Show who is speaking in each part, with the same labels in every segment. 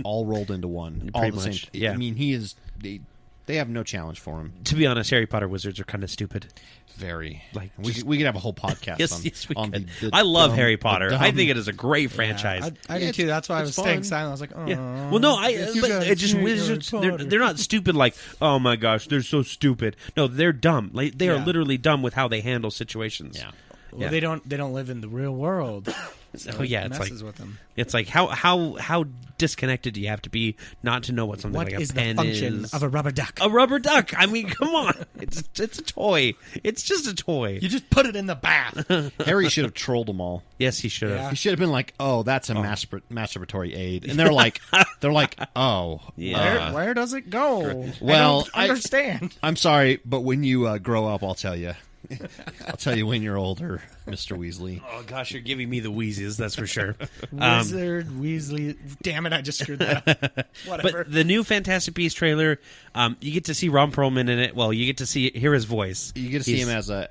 Speaker 1: all rolled into one. All
Speaker 2: Pretty
Speaker 1: the
Speaker 2: much,
Speaker 1: same.
Speaker 2: yeah.
Speaker 1: I mean, he is. They have no challenge for him.
Speaker 2: To be honest, Harry Potter wizards are kind of stupid.
Speaker 1: Very.
Speaker 2: Like,
Speaker 1: we could have a whole podcast
Speaker 2: Yes,
Speaker 1: on,
Speaker 2: yes, we
Speaker 1: on
Speaker 2: could.
Speaker 1: the
Speaker 2: I love
Speaker 1: dumb-
Speaker 2: Harry Potter.
Speaker 1: the
Speaker 2: I
Speaker 1: dumb-
Speaker 2: think it is a great franchise.
Speaker 3: I do too. That's why I was
Speaker 1: it's
Speaker 3: staying
Speaker 1: fun.
Speaker 3: silent. I was like, oh.
Speaker 2: Yeah. Well, no, but it just wizards. They're not stupid. Like, oh my gosh, they're so stupid. No, they're dumb. Like they are literally dumb with how they handle situations.
Speaker 1: Yeah.
Speaker 3: Well, they don't live in the real world. So
Speaker 2: Oh yeah,
Speaker 3: it
Speaker 2: it's
Speaker 3: messes
Speaker 2: like
Speaker 3: with them.
Speaker 2: it's like how disconnected do you have to be not to know what something
Speaker 3: What
Speaker 2: like a
Speaker 3: is
Speaker 2: pen
Speaker 3: the function
Speaker 2: is?
Speaker 3: of a rubber duck?
Speaker 2: A rubber duck. I mean, come on. It's a toy. It's just a toy.
Speaker 3: You just put it in the bath.
Speaker 1: Harry should have trolled them all.
Speaker 2: Yes, he should have.
Speaker 3: Yeah.
Speaker 1: He should have been like, "Oh, that's a masturbatory aid," and they're like, "Oh,
Speaker 2: Yeah.
Speaker 3: Where does it go?
Speaker 1: Well,
Speaker 3: I don't understand.
Speaker 1: I'm sorry, but when you grow up, I'll tell you. I'll tell you when you're older, Mr. Weasley.
Speaker 2: Oh gosh, you're giving me the wheezes. That's for sure.
Speaker 3: Wizard Weasley. Damn it! I just screwed that up. Whatever.
Speaker 2: But the new Fantastic Beasts trailer, you get to see Ron Perlman in it. Well, you get to hear his voice.
Speaker 1: You get to see him as a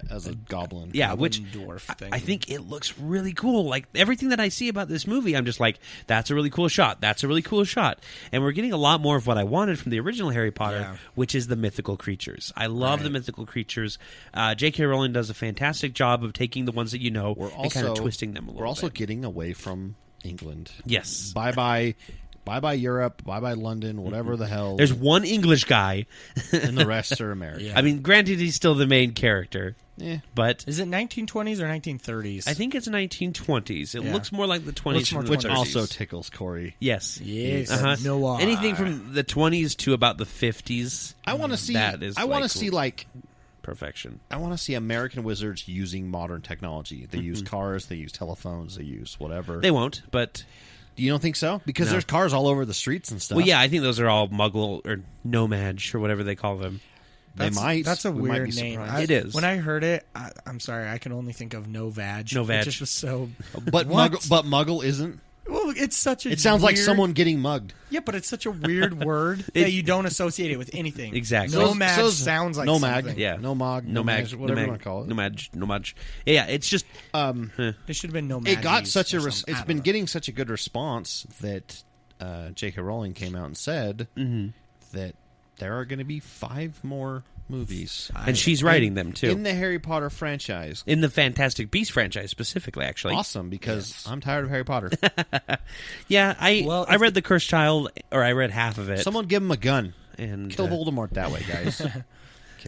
Speaker 1: goblin.
Speaker 2: Yeah,
Speaker 3: Goblin
Speaker 2: which
Speaker 3: dwarf thing.
Speaker 2: I think it looks really cool. Like everything that I see about this movie, I'm just like, that's a really cool shot. That's a really cool shot. And we're getting a lot more of what I wanted from the original Harry Potter, which is the mythical creatures. I love the mythical creatures. J.K. Rowling does a fantastic job of taking the ones that you know and kind of twisting them a little bit.
Speaker 1: We're also getting away from England.
Speaker 2: Yes.
Speaker 1: Bye-bye Europe, bye-bye London, whatever the hell.
Speaker 2: There's one English guy.
Speaker 1: And the rest are American.
Speaker 2: I mean, granted, he's still the main character.
Speaker 1: Yeah.
Speaker 2: But
Speaker 3: Is it 1920s or 1930s?
Speaker 2: I think it's 1920s. It
Speaker 3: Yeah.
Speaker 2: looks more like the 20s
Speaker 3: Looks more
Speaker 2: than the
Speaker 3: 20s.
Speaker 1: Which
Speaker 2: 30s.
Speaker 1: also tickles Corey.
Speaker 2: Yes.
Speaker 3: Yes.
Speaker 2: Uh-huh.
Speaker 3: Noir.
Speaker 2: Anything from the 20s to about the 50s.
Speaker 1: I want to see.
Speaker 2: That is
Speaker 1: I want to
Speaker 2: like
Speaker 1: see like.
Speaker 2: perfection.
Speaker 1: I want to see American wizards using modern technology. They use cars, they use telephones, they use whatever.
Speaker 2: They won't, but
Speaker 1: You don't think so? Because
Speaker 2: No.
Speaker 1: there's cars all over the streets and stuff.
Speaker 2: well, yeah, I think those are all Muggle or Nomad or whatever they call them.
Speaker 1: They might.
Speaker 3: That's a
Speaker 1: We might
Speaker 3: weird
Speaker 1: be
Speaker 3: name.
Speaker 1: surprised.
Speaker 2: It is.
Speaker 3: When I heard it, I'm sorry, I can only think of No Vag.
Speaker 2: No Vag.
Speaker 3: It just was so.
Speaker 1: But
Speaker 3: What?
Speaker 1: Muggle isn't.
Speaker 3: Well, it's such a.
Speaker 1: It sounds like
Speaker 3: weird-
Speaker 1: someone getting mugged.
Speaker 3: Yeah, but it's such a weird word that you don't associate it with anything.
Speaker 2: Exactly.
Speaker 3: Nomad
Speaker 1: So-
Speaker 3: sounds like
Speaker 1: Nomad.
Speaker 3: something.
Speaker 2: Yeah.
Speaker 1: Nomad,
Speaker 2: Nomad,
Speaker 1: whatever you want to call it.
Speaker 2: Nomad. Yeah, it's just
Speaker 3: It should have been Nomad.
Speaker 1: It got such a. It's been getting such a good response that J.K. Rowling came out and said that there are going to be 5 more movies,
Speaker 2: and she's writing them too
Speaker 1: in the Harry Potter franchise.
Speaker 2: in the Fantastic Beasts franchise specifically. Actually,
Speaker 1: Awesome, because I'm tired of Harry Potter.
Speaker 2: yeah. I
Speaker 3: If
Speaker 2: read The Cursed Child, or I read half of it.
Speaker 1: Someone give him a gun.
Speaker 2: and
Speaker 1: Kill Voldemort that way, guys.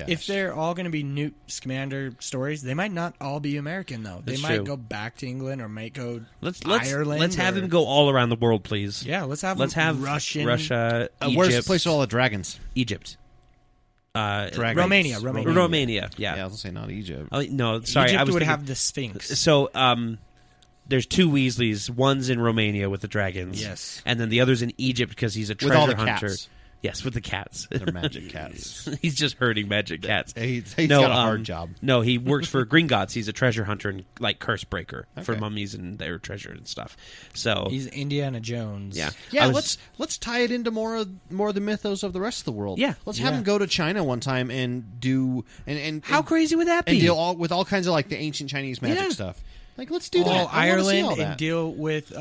Speaker 3: If they're all going to be Newt Scamander stories, they might not all be American though. They
Speaker 2: That's
Speaker 3: might
Speaker 2: true.
Speaker 3: go back to England or might go
Speaker 2: let's
Speaker 3: Ireland.
Speaker 2: let's have
Speaker 3: or-
Speaker 2: him go all around the world, please.
Speaker 3: Yeah, let's have Russian,
Speaker 2: Russia, Egypt,
Speaker 1: where's the place with all the dragons?
Speaker 2: Egypt,
Speaker 1: Dragons.
Speaker 3: Romania.
Speaker 2: Romania.
Speaker 1: Yeah,
Speaker 2: Yeah.
Speaker 1: I was gonna say not Egypt.
Speaker 2: Oh, no, sorry.
Speaker 3: Egypt
Speaker 2: I was
Speaker 3: would
Speaker 2: thinking-
Speaker 3: have the Sphinx.
Speaker 2: So, there's 2 Weasleys. One's in Romania with the dragons.
Speaker 3: Yes.
Speaker 2: And then the other's in Egypt because he's a treasure
Speaker 1: With all the
Speaker 2: hunter.
Speaker 1: cats.
Speaker 2: Yes, with the cats.
Speaker 1: They're magic cats.
Speaker 2: He's just herding magic cats.
Speaker 1: He's got a hard job.
Speaker 2: No, he works for Gringotts. He's a treasure hunter and like curse breaker for
Speaker 1: Okay.
Speaker 2: mummies and their treasure and stuff. So
Speaker 3: He's Indiana Jones.
Speaker 2: yeah,
Speaker 1: Yeah,
Speaker 2: I was-
Speaker 1: let's tie it into more of the mythos of the rest of the world.
Speaker 2: Yeah.
Speaker 1: let's have him go to China one time and do and
Speaker 2: How crazy would that be?
Speaker 1: and deal with all kinds of like the ancient Chinese magic
Speaker 2: Yeah.
Speaker 1: stuff. Like, let's do that.
Speaker 3: Oh,
Speaker 1: I wanna see
Speaker 3: Ireland
Speaker 1: all
Speaker 3: and
Speaker 1: that.
Speaker 3: deal with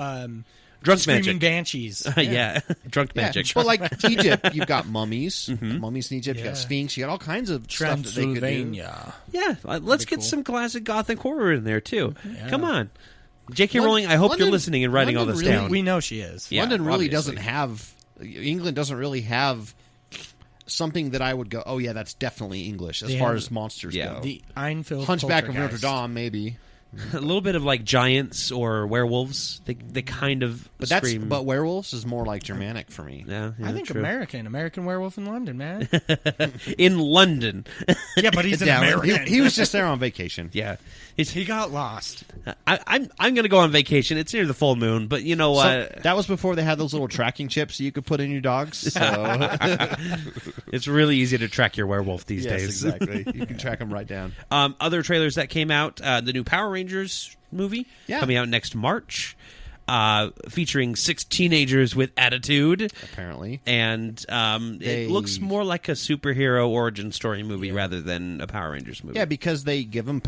Speaker 2: Drunk
Speaker 3: Screaming
Speaker 2: magic.
Speaker 3: Banshees.
Speaker 2: Yeah, drunk
Speaker 1: Yeah,
Speaker 2: magic.
Speaker 1: but like Egypt, you've got mummies, mummies in Egypt. You got
Speaker 3: Yeah.
Speaker 1: Sphinx. You got all kinds of stuff that they could do.
Speaker 3: Transylvania.
Speaker 2: Yeah, let's get
Speaker 3: cool.
Speaker 2: some classic gothic horror in there too. Come on, J.K.
Speaker 1: Lon-
Speaker 2: Rowling. I hope you're
Speaker 1: London-
Speaker 2: listening and writing all
Speaker 1: London
Speaker 2: this
Speaker 1: really-
Speaker 2: down.
Speaker 3: We know she is.
Speaker 2: Yeah,
Speaker 1: London really
Speaker 2: obviously.
Speaker 1: doesn't have. England doesn't really have something that I would go. Oh yeah, that's definitely English as
Speaker 3: They
Speaker 1: far
Speaker 3: have-
Speaker 1: as monsters
Speaker 2: Yeah.
Speaker 1: go.
Speaker 3: The Einfield
Speaker 1: Hunchback of Notre
Speaker 3: Poltergeist.
Speaker 1: Dame, maybe.
Speaker 2: A little bit of like giants or werewolves. They kind of
Speaker 1: But
Speaker 2: scream.
Speaker 1: but werewolves is more like Germanic for me.
Speaker 2: yeah,
Speaker 3: I think
Speaker 2: true.
Speaker 3: American Werewolf in London, man.
Speaker 2: in London.
Speaker 3: Yeah, but he's an
Speaker 1: Yeah,
Speaker 3: American.
Speaker 1: he was just there on vacation.
Speaker 2: Yeah,
Speaker 3: He got lost.
Speaker 2: I'm going to go on vacation. It's near the full moon, but you know what?
Speaker 1: So, that was before they had those little tracking chips you could put in your dogs. So
Speaker 2: It's really easy to track your werewolf these
Speaker 1: yes,
Speaker 2: days.
Speaker 1: exactly. You can track them right down.
Speaker 2: Other trailers that came out: the new Power Rangers movie coming out next March, featuring 6 teenagers with attitude.
Speaker 1: Apparently,
Speaker 2: And it looks more like a superhero origin story movie rather than a Power Rangers movie.
Speaker 1: yeah, because they give them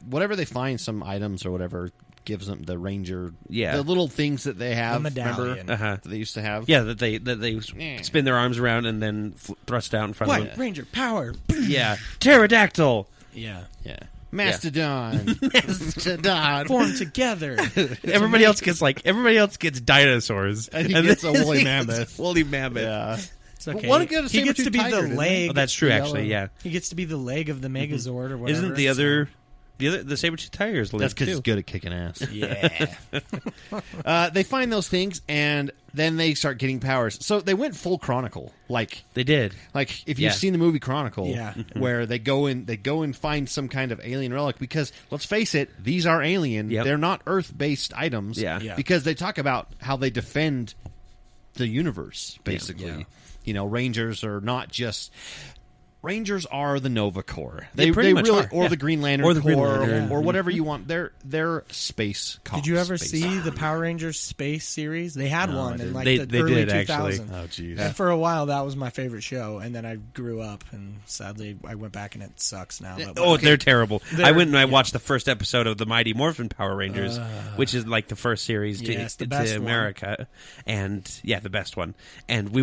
Speaker 1: whatever they find, some items or whatever gives them the ranger,
Speaker 2: Yeah.
Speaker 1: the little things that they have.
Speaker 3: The medallion.
Speaker 1: Remember that they used to have?
Speaker 2: Yeah, that they spin their arms around and then thrust out in front of
Speaker 3: What?
Speaker 2: them.
Speaker 3: Ranger power.
Speaker 2: Yeah, pterodactyl.
Speaker 3: Yeah.
Speaker 1: Yeah. Mastodon. Mastodon.
Speaker 3: Form together.
Speaker 2: Everybody else gets dinosaurs,
Speaker 1: And he gets a woolly mammoth.
Speaker 2: Woolly mammoth.
Speaker 1: Yeah.
Speaker 3: It's okay.
Speaker 1: What a
Speaker 3: he gets to be
Speaker 1: tiger,
Speaker 3: the
Speaker 1: didn't
Speaker 3: leg.
Speaker 2: Oh, that's true.
Speaker 1: The
Speaker 2: Actually,
Speaker 1: yellow.
Speaker 2: yeah.
Speaker 3: He gets to be the leg of the Megazord or whatever.
Speaker 2: Isn't the saber-tooth tiger is
Speaker 1: That's because
Speaker 2: too?
Speaker 1: he's good at kicking ass.
Speaker 3: Yeah.
Speaker 1: They find those things, and then they start getting powers. So they went full Chronicle, like
Speaker 2: They did.
Speaker 1: if you've
Speaker 2: Yeah.
Speaker 1: seen the movie Chronicle,
Speaker 3: Yeah.
Speaker 1: where they go and find some kind of alien relic. Because let's face it, these are alien.
Speaker 2: Yep.
Speaker 1: They're not Earth-based items.
Speaker 2: Yeah.
Speaker 3: Yeah.
Speaker 1: Because they talk about how they defend the universe. Basically,
Speaker 3: Yeah.
Speaker 1: you know, Rangers are not just. Rangers are the Nova Corps.
Speaker 2: They pretty much
Speaker 1: really,
Speaker 2: are,
Speaker 1: or
Speaker 2: yeah.
Speaker 1: the Green Lantern
Speaker 2: Or the Green
Speaker 1: Corps,
Speaker 2: Lantern.
Speaker 1: or whatever you want. They're space cops.
Speaker 3: Did you ever
Speaker 1: space
Speaker 3: see the Power Rangers space series? They had
Speaker 1: No, I
Speaker 3: one in
Speaker 1: didn't.
Speaker 3: like
Speaker 2: They
Speaker 3: the early
Speaker 2: did, actually.
Speaker 3: 2000s.
Speaker 1: Oh, jeez.
Speaker 3: And for a while, that was my favorite show. And then I grew up, and sadly, I went back, and it sucks now. But
Speaker 2: Oh, they're terrible.
Speaker 3: They're-
Speaker 2: I went and I
Speaker 3: yeah.
Speaker 2: watched the first episode of the Mighty Morphin Power Rangers, which is like the first series
Speaker 3: Yes, the
Speaker 2: to
Speaker 3: best one.
Speaker 2: America, and the best one. And I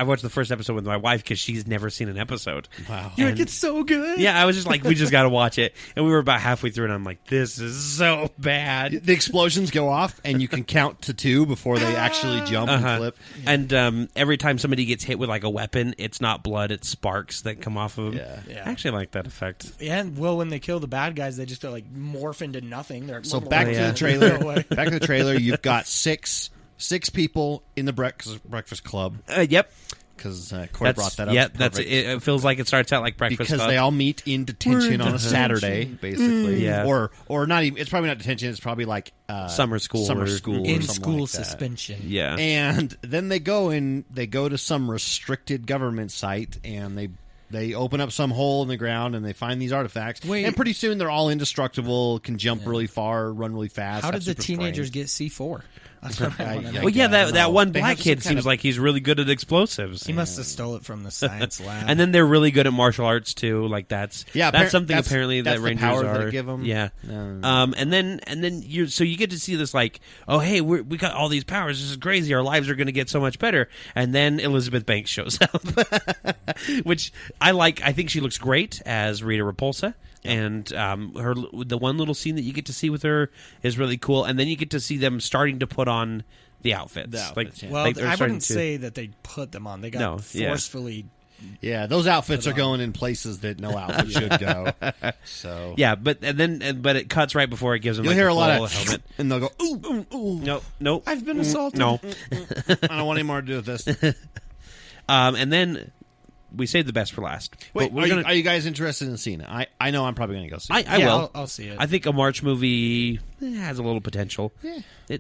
Speaker 2: watched the first episode with my wife because she's never seen an episode.
Speaker 1: Wow.
Speaker 3: You're like, it's so good.
Speaker 2: Yeah, I was just like, we just got to watch it, and we were about halfway through, and I'm like, this is so bad.
Speaker 1: The explosions go off, and you can count to 2 before they actually jump and flip.
Speaker 2: And every time somebody gets hit with like a weapon, it's not blood; it's sparks that come off of them.
Speaker 3: Yeah.
Speaker 2: I actually like that effect.
Speaker 3: Yeah, and well, when they kill the bad guys, they just go like morph into nothing. They're
Speaker 1: So back to
Speaker 2: Yeah.
Speaker 1: the trailer. Back to the trailer. You've got six people in the Breakfast Club
Speaker 2: Yep.
Speaker 1: because Corey brought that up.
Speaker 2: Yeah,
Speaker 1: It's
Speaker 2: that's
Speaker 1: perfect.
Speaker 2: it. It feels like it starts out like breakfast
Speaker 1: Because
Speaker 2: Club.
Speaker 1: they all meet in detention on a
Speaker 3: detention.
Speaker 1: Saturday, basically.
Speaker 2: Yeah.
Speaker 1: Or not even. It's probably not detention. It's probably like
Speaker 2: Summer school
Speaker 1: Summer
Speaker 2: or-
Speaker 1: school. or
Speaker 3: in
Speaker 1: something
Speaker 3: school
Speaker 1: like that.
Speaker 3: suspension.
Speaker 2: yeah.
Speaker 1: And then they go to some restricted government site, and they open up some hole in the ground, and they find these artifacts.
Speaker 3: Wait.
Speaker 1: And pretty soon they're all indestructible, can jump really far, run really fast.
Speaker 3: How
Speaker 1: have
Speaker 3: did the
Speaker 1: super
Speaker 3: teenagers
Speaker 1: strength.
Speaker 3: get C4? That's what I wanna know.
Speaker 2: Well, yeah,
Speaker 1: I don't
Speaker 2: that
Speaker 1: know.
Speaker 2: one
Speaker 1: They
Speaker 2: black
Speaker 1: have
Speaker 2: kid
Speaker 1: some kind
Speaker 2: seems
Speaker 1: of-
Speaker 2: like he's really good at explosives.
Speaker 3: He must have stole it from the science lab.
Speaker 2: And then they're really good at martial arts too. Like that's something apparently
Speaker 1: that's
Speaker 2: that
Speaker 1: the
Speaker 2: Rangers
Speaker 1: power
Speaker 2: are.
Speaker 1: that it give 'em.
Speaker 2: Yeah.
Speaker 1: No.
Speaker 2: And then you get to see this like, oh hey, we got all these powers. This is crazy. Our lives are going to get so much better. And then Elizabeth Banks shows up, which I like. I think she looks great as Rita Repulsa. And the one little scene that you get to see with her is really cool. And then you get to see them starting to put on the outfits.
Speaker 1: Yeah.
Speaker 3: well,
Speaker 2: they're
Speaker 3: I
Speaker 2: starting
Speaker 3: wouldn't
Speaker 2: to-
Speaker 3: say that they put them on. They got forcefully.
Speaker 1: Yeah, those outfits are going in places that no outfit should go. So
Speaker 2: Yeah, but it cuts right before it gives them.
Speaker 1: you'll
Speaker 2: like,
Speaker 1: hear
Speaker 2: a
Speaker 1: a lot
Speaker 2: full
Speaker 1: of
Speaker 2: helmet.
Speaker 1: and they'll go ooh ooh ooh.
Speaker 2: Nope.
Speaker 3: I've been assaulted.
Speaker 2: No.
Speaker 1: I don't want any more to do with this.
Speaker 2: And then we saved the best for last.
Speaker 1: Wait,
Speaker 2: But
Speaker 1: are you guys interested in seeing it? I know I'm probably going to go see it.
Speaker 2: I
Speaker 3: Yeah,
Speaker 2: will.
Speaker 3: I'll see it.
Speaker 2: I think a March movie has a little potential.
Speaker 1: Yeah.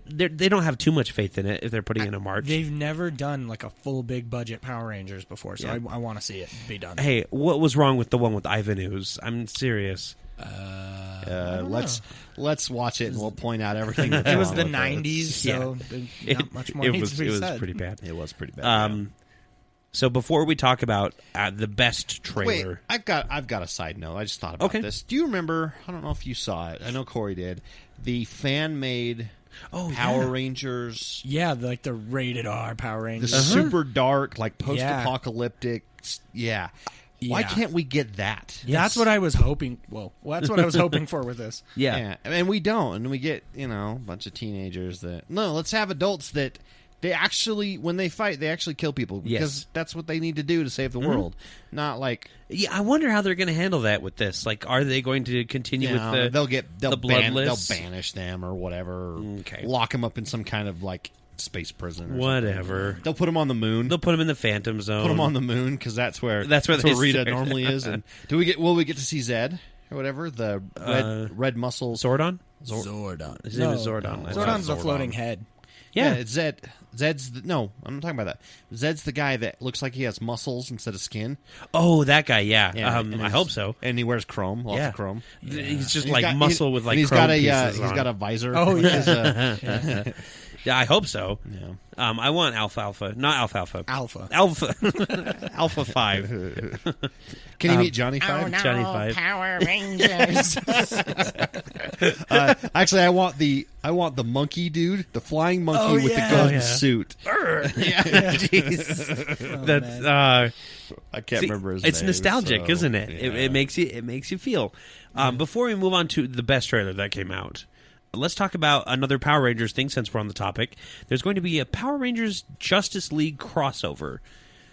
Speaker 2: They don't have too much faith in it if they're putting in a March.
Speaker 3: They've never done like a full big budget Power Rangers before, so
Speaker 2: Yeah.
Speaker 3: I want to see it be done.
Speaker 2: Hey, what was wrong with the one with Ivan Ooze? I'm serious.
Speaker 1: Let's watch it and we'll point out everything. That's
Speaker 3: It was
Speaker 1: wrong
Speaker 3: the
Speaker 1: with it.
Speaker 3: '90s, so not much more
Speaker 2: it
Speaker 3: needs
Speaker 2: was
Speaker 3: to be
Speaker 2: it
Speaker 3: said.
Speaker 2: was pretty bad.
Speaker 1: It was pretty bad.
Speaker 2: So before we talk about the best
Speaker 1: Wait,
Speaker 2: trailer,
Speaker 1: I've got a side note. I just thought about
Speaker 2: Okay.
Speaker 1: this. Do you remember? I don't know if you saw it. I know Corey did. The fan made Power Rangers.
Speaker 3: Yeah, like the rated R Power
Speaker 1: The
Speaker 3: Rangers.
Speaker 1: super dark, like post-apocalyptic. Yeah. Why
Speaker 3: Yeah.
Speaker 1: can't we get that?
Speaker 3: That's what I was hoping. Well, that's what I was hoping for with this.
Speaker 2: yeah.
Speaker 1: And we don't. And we get, a bunch of teenagers that... No, let's have adults that... They actually, when they fight, they actually kill people. Because
Speaker 2: Yes.
Speaker 1: that's what they need to do to save the world. Not like...
Speaker 2: Yeah, I wonder how they're going to handle that with this. Like, are they going to continue with the?
Speaker 1: They'll
Speaker 2: bloodless?
Speaker 1: banish them or whatever. Or
Speaker 2: Okay.
Speaker 1: lock them up in some kind of like space prison. Or
Speaker 2: Whatever.
Speaker 1: something. They'll put them on the moon.
Speaker 2: They'll put them in the Phantom Zone.
Speaker 1: Put them on the moon because that's where
Speaker 2: That's where they
Speaker 1: Rita
Speaker 2: start.
Speaker 1: normally is. And will we get to see Zed or whatever, the red muscles?
Speaker 2: Zordon.
Speaker 3: Zordon.
Speaker 2: His name is Zordon. I thought.
Speaker 3: Zordon's the floating head.
Speaker 2: Yeah.
Speaker 1: It's Zed. Zed's no, I'm not talking about that. Zed's the guy that looks like he has muscles instead of skin.
Speaker 2: Oh, that guy. Yeah.
Speaker 1: and
Speaker 2: I hope so.
Speaker 1: And he wears chrome, lots
Speaker 2: Yeah.
Speaker 1: of chrome.
Speaker 2: He's just
Speaker 1: And
Speaker 2: like muscle with like
Speaker 1: and he's
Speaker 2: chrome
Speaker 1: got a
Speaker 2: pieces
Speaker 1: he's
Speaker 2: on.
Speaker 1: got a visor.
Speaker 3: Oh, yeah.
Speaker 2: Yeah, I hope so.
Speaker 1: Yeah.
Speaker 2: I want alfalfa, not alfalfa.
Speaker 3: Alpha.
Speaker 2: Alpha 5.
Speaker 1: Can you meet Johnny Five?
Speaker 3: Oh, no,
Speaker 2: Johnny Five.
Speaker 3: Power Rangers.
Speaker 1: Actually, I want the monkey dude, the flying monkey with the golden suit.
Speaker 2: Jeez. That's
Speaker 1: I can't remember his
Speaker 2: it's
Speaker 1: name.
Speaker 2: nostalgic,
Speaker 1: so,
Speaker 2: isn't it?
Speaker 1: yeah.
Speaker 2: It makes you feel. Before we move on to the best trailer that came out, let's talk about another Power Rangers thing since we're on the topic. There's going to be a Power Rangers Justice League crossover.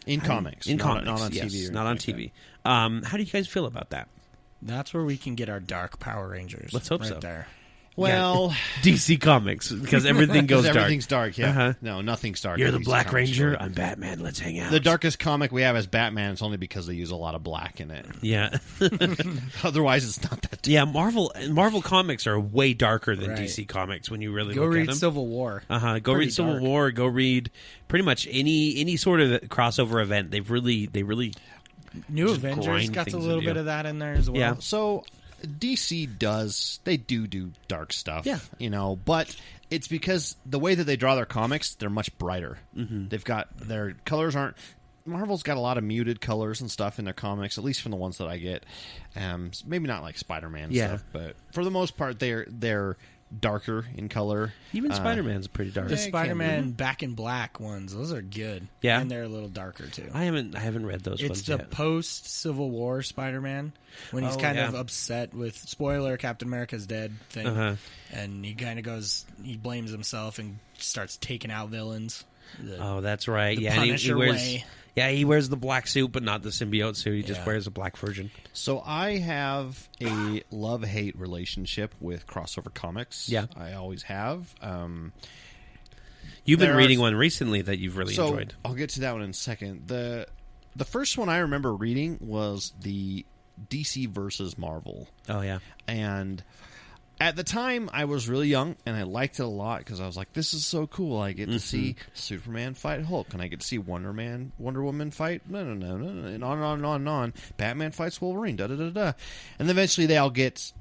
Speaker 1: In comics.
Speaker 2: Not
Speaker 1: on
Speaker 2: yes,
Speaker 1: TV.
Speaker 2: Not on TV. How do you guys feel about that?
Speaker 3: That's where we can get our dark Power Rangers.
Speaker 2: Let's hope
Speaker 3: right
Speaker 2: so.
Speaker 3: There.
Speaker 1: Well,
Speaker 2: DC Comics, because everything goes dark.
Speaker 1: everything's dark. Yeah.
Speaker 2: Uh-huh.
Speaker 1: No, nothing's dark.
Speaker 2: You're the
Speaker 1: in DC
Speaker 2: Black
Speaker 1: Comics,
Speaker 2: Ranger.
Speaker 1: really.
Speaker 2: I'm Batman. Let's hang out.
Speaker 1: The darkest comic we have is Batman. It's only because they use a lot of black in it.
Speaker 2: Yeah.
Speaker 1: Otherwise, it's not that.
Speaker 2: Yeah, Marvel comics are way darker than
Speaker 3: Right.
Speaker 2: DC Comics when you really
Speaker 3: Go
Speaker 2: look at
Speaker 3: read
Speaker 2: them.
Speaker 3: Civil War.
Speaker 2: Go
Speaker 3: Pretty
Speaker 2: read Civil
Speaker 3: dark.
Speaker 2: War. Go read pretty much any sort of crossover event. They really
Speaker 3: New
Speaker 2: just
Speaker 3: Avengers
Speaker 2: grind
Speaker 3: got a
Speaker 2: things
Speaker 3: little
Speaker 2: into
Speaker 3: bit
Speaker 2: you.
Speaker 3: of that in there as well.
Speaker 2: Yeah.
Speaker 1: So DC they do dark stuff.
Speaker 2: Yeah.
Speaker 1: But it's because the way that they draw their comics, they're much brighter. Mm-hmm. They've got their colors aren't. Marvel's got a lot of muted colors and stuff in their comics, at least from the ones that I get. Maybe not like Spider-Man and stuff, but for the most part, they're darker in color.
Speaker 2: Even Spider-Man's pretty dark.
Speaker 3: The
Speaker 1: Yeah,
Speaker 3: Spider-Man Back in Black ones, those are good.
Speaker 2: Yeah.
Speaker 3: And they're a little darker too.
Speaker 2: I haven't read those
Speaker 3: It's
Speaker 2: ones
Speaker 3: the
Speaker 2: yet.
Speaker 3: post Civil War Spider-Man when he's kind of upset with spoiler Captain America's dead thing, and he kind of he blames himself and starts taking out villains.
Speaker 2: That's right.
Speaker 3: the
Speaker 2: Yeah, and he
Speaker 3: Punisher
Speaker 2: wears.
Speaker 3: way.
Speaker 2: Yeah, he wears the black suit, but not the symbiote suit. He just
Speaker 3: Yeah.
Speaker 2: wears a black version.
Speaker 1: So I have a love-hate relationship with crossover comics.
Speaker 2: Yeah.
Speaker 1: I always have.
Speaker 2: You've been
Speaker 1: There
Speaker 2: reading
Speaker 1: are-
Speaker 2: one recently that you've really
Speaker 1: So
Speaker 2: enjoyed.
Speaker 1: I'll get to that one in a second. The first one I remember reading was the DC versus Marvel,
Speaker 2: Oh yeah.
Speaker 1: and at the time I was really young and I liked it a lot because I was like, "This is so cool! I get to see Superman fight Hulk, and I get to see Wonder Woman fight no, and on and on and on. Batman fights Wolverine, da da da da, and then eventually they all get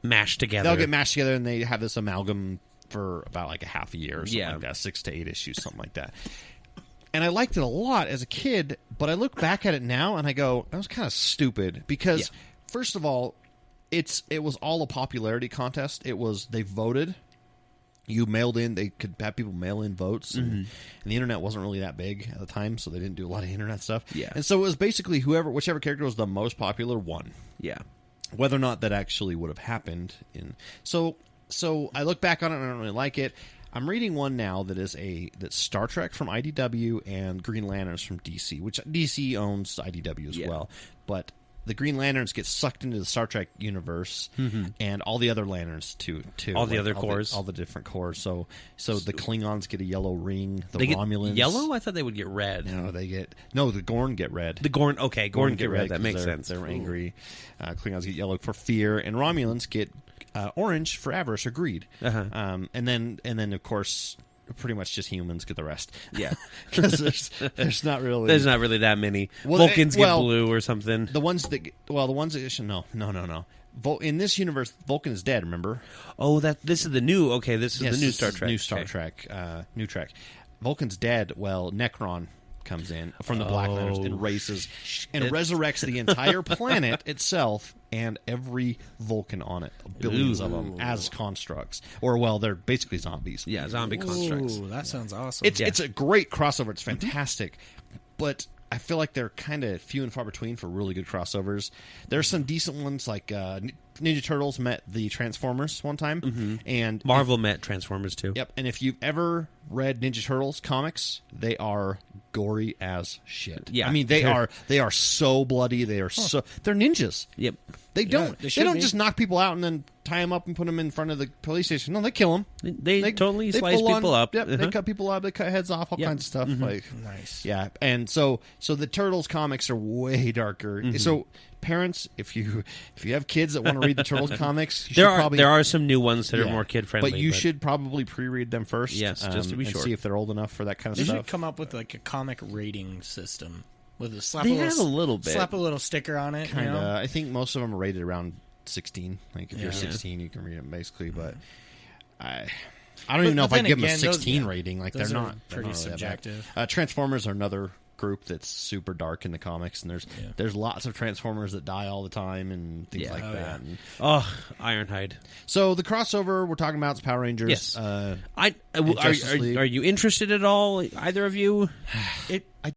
Speaker 2: Mashed together.
Speaker 1: They'll get mashed together, and they have this amalgam for about like a half a year or something like that, 6 to 8 issues, something like that. And I liked it a lot as a kid, but I look back at it now and I go, that was kind of stupid because, first of all, it was all a popularity contest. They voted. You mailed in. They could have people mail in votes, and the internet wasn't really that big at the time, so they didn't do a lot of internet stuff.
Speaker 2: Yeah.
Speaker 1: And so it was basically whichever character was the most popular won.
Speaker 2: Yeah.
Speaker 1: Whether or not that actually would have happened so I look back on it and I don't really like it. I'm reading one now that's Star Trek from IDW and Green Lanterns from DC, which DC owns IDW as well. But the Green Lanterns get sucked into the Star Trek universe, and all the other Lanterns too.
Speaker 2: All the other cores,
Speaker 1: all the different cores. So the Klingons get a yellow ring. The
Speaker 2: they
Speaker 1: Romulans
Speaker 2: get yellow. I thought they would get red.
Speaker 1: The Gorn get red.
Speaker 2: The Gorn. Okay, Gorn get red. That makes sense.
Speaker 1: They're angry. Klingons get yellow for fear, and Romulans get orange for avarice or greed. And then of course, pretty much just humans get the rest.
Speaker 2: Yeah,
Speaker 1: because there's not really
Speaker 2: that many.
Speaker 1: Well,
Speaker 2: Vulcans get blue or something.
Speaker 1: The ones that no. In this universe, Vulcan is dead. Remember?
Speaker 2: Oh, this is the new. Okay, this is the new Star Trek.
Speaker 1: New Star Trek. New Trek. Vulcan's dead. Well, Necron comes in from the Black Lanterns and races and resurrects the entire planet itself and every Vulcan on it, billions of them, as constructs. They're basically zombies.
Speaker 2: Yeah, zombie constructs.
Speaker 3: Ooh, that sounds awesome.
Speaker 1: It's a great crossover. It's fantastic, but I feel like they're kind of few and far between for really good crossovers. There's some decent ones like Ninja Turtles met the Transformers one time, and
Speaker 2: Marvel met Transformers too.
Speaker 1: Yep, and if you've ever read Ninja Turtles comics, they are gory as shit.
Speaker 2: Yeah,
Speaker 1: I mean they are so bloody. They're ninjas.
Speaker 2: Yep.
Speaker 1: They don't
Speaker 3: they
Speaker 1: don't
Speaker 3: be.
Speaker 1: just knock people out and then tie them up and put them in front of the police station. No, they kill them.
Speaker 2: They totally slice
Speaker 1: full
Speaker 2: people up.
Speaker 1: Yep, they cut people up. They cut heads off. All kinds of stuff. Like
Speaker 3: nice.
Speaker 1: Yeah, and so the Turtles comics are way darker. So parents, if you have kids that want to read the Turtles comics,
Speaker 2: there are some new ones that are more kid friendly,
Speaker 1: but you should probably pre-read them first.
Speaker 2: Yes, just to be
Speaker 1: and
Speaker 2: sure.
Speaker 1: see if they're old enough for that kind of
Speaker 3: They
Speaker 1: stuff.
Speaker 3: should come up with like a comic rating system with a slap.
Speaker 2: They have a little bit.
Speaker 3: Slap a little sticker on it.
Speaker 1: Kind of.
Speaker 3: You know?
Speaker 1: I think most of them are rated around 16. Like if you're 16, you can read them basically. But I don't even know if I'd give them a
Speaker 3: again,
Speaker 1: 16 rating. Like
Speaker 3: those
Speaker 1: they're
Speaker 3: are
Speaker 1: not
Speaker 3: pretty
Speaker 1: really
Speaker 3: subjective.
Speaker 1: Transformers are another group that's super dark in the comics, and there's lots of Transformers that die all the time and things like that.
Speaker 2: Yeah.
Speaker 1: And,
Speaker 2: Ironhide.
Speaker 1: so the crossover we're talking about is Power Rangers.
Speaker 2: Yes.
Speaker 1: Are
Speaker 2: are you interested at all? Either of you?
Speaker 1: I